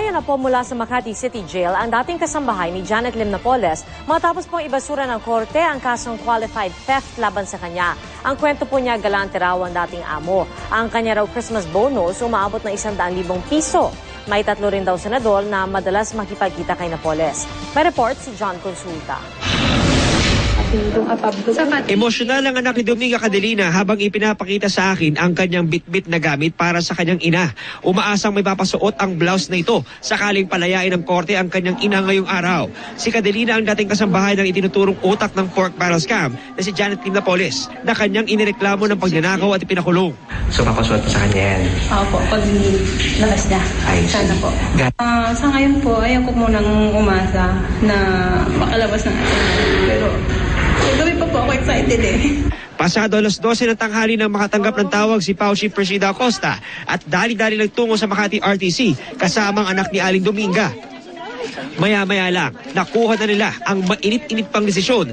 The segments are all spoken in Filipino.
Napalaya na po mula sa Makati City Jail ang dating kasambahay ni Janet Lim Napoles matapos pong ibasura ng korte ang kasong qualified theft laban sa kanya. Ang kwento po niya, galante raw ang dating amo. Ang kanya raw Christmas bonus umaabot ng 100,000 piso. May 3 rin daw senador na madalas makipagkita kay Napoles. May report si John Consulta. Emosyonal ang anak ni Dominga Cadelina habang ipinapakita sa akin ang kanyang bitbit na gamit para sa kanyang ina. Umaasang may papasuot ang blouse na ito sakaling palayain ng korte ang kanyang ina ngayong araw. Si Cadelina ang dating kasambahay ng itinuturong utak ng pork barrel scam na si Janet Lim Napoles na kanyang inireklamo ng pagnanakaw at ipinakulong. So papasuot sa kanya yan? Opo, pag labas niya. Sana po. Sa ngayon po, ayaw ko munang umasa na makalabas ng asin. Pero gabi pa po ako excited eh. Pasado alas 12 ng tanghali nang makatanggap ng tawag si Pao Chief Presida Acosta at dali-dali nagtungo sa Makati RTC kasama ang anak ni Aling Dominga. Maya-maya lang, nakuha na nila ang mainit-init pang desisyon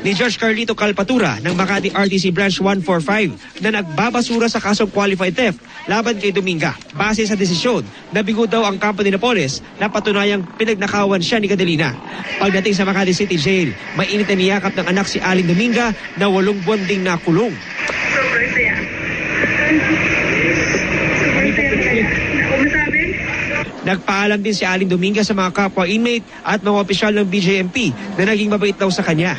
ni Judge Carlito Calpatura ng Makati RTC Branch 145 na nagbabasura sa kasong qualified theft laban kay Dominga. Base sa desisyon, nabigo daw ang kampo ni Napoles na patunayang pinagnakawan siya ni Cadelina. Pagdating sa Makati City Jail, mainit na niyakap ng anak si Aling Dominga na 8 buwan ding nakulong. Nagpaalam din si Aling Dominga sa mga kapwa inmate at mga opisyal ng BJMP na naging mabait daw sa kanya.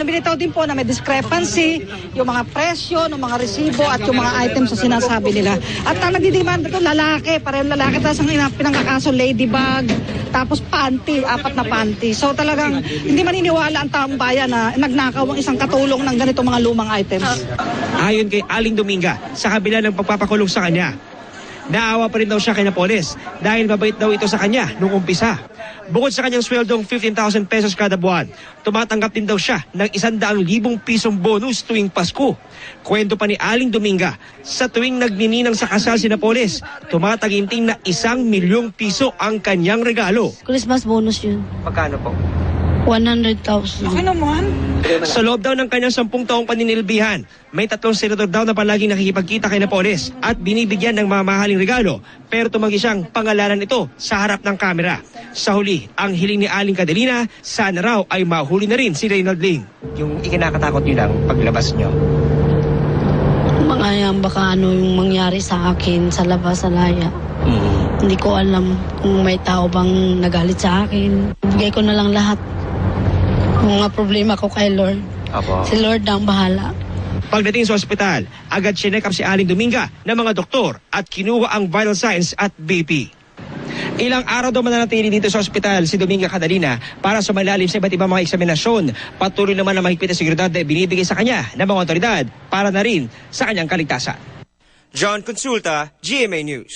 Binitaw din po na may discrepancy, yung mga presyo, ng mga resibo at yung mga items na sinasabi nila. At ang nagdidemand ito, lalaki, parehong lalaki, tapos ang pinangkakaso, ladybag, tapos panty, 4 na panty. So talagang hindi maniniwala ang taong bayan na nagnakaw ang isang katulong ng ganito mga lumang items. Ayon kay Aling Dominga, sa kabila ng pagpapakulong sa kanya, naawa pa rin daw siya kay Napoles dahil mabait daw ito sa kanya nung umpisa. Bukod sa kanyang sweldong 15,000 pesos kada buwan, tumatanggap din daw siya ng 100,000 pisong bonus tuwing Pasko. Kwento pa ni Aling Dominga, sa tuwing nagnininang sa kasal si Napoles, tumataginting na 1,000,000 piso ang kanyang regalo. Christmas bonus yun. Magkano po? 100,000. Okay naman. Sa loob daw ng kanyang 10 taong paninilbihan, may 3 senador daw na palaging nakikipagkita kay Napoles at binibigyan ng mamahaling regalo, pero tumanggi siyang pangalanan ito sa harap ng kamera. Sa huli, ang hiling ni Aling Cadelina, sana raw ay mahuli na rin si Reynald Ling. Yung ikinakatakot niyo lang paglabas niyo? Mga yan, baka ano yung mangyari sa akin sa labas, sa laya. Hindi ko alam kung may tao bang nagalit sa akin. Bigay ko na lang lahat. Mga problema ko kay Lord. Apo. Si Lord ang bahala. Pagdating sa ospital, agad sinekap si Aling Dominga ng mga doktor at kinuha ang vital signs at BP. Ilang araw daw mananatili dito sa ospital si Dominga Cadelina para sumailalim sa iba't ibang mga eksaminasyon. Patuloy naman ang mahigpit na seguridad na binibigay sa kanya ng mga otoridad para na rin sa kanyang kaligtasan. John Consulta, GMA News.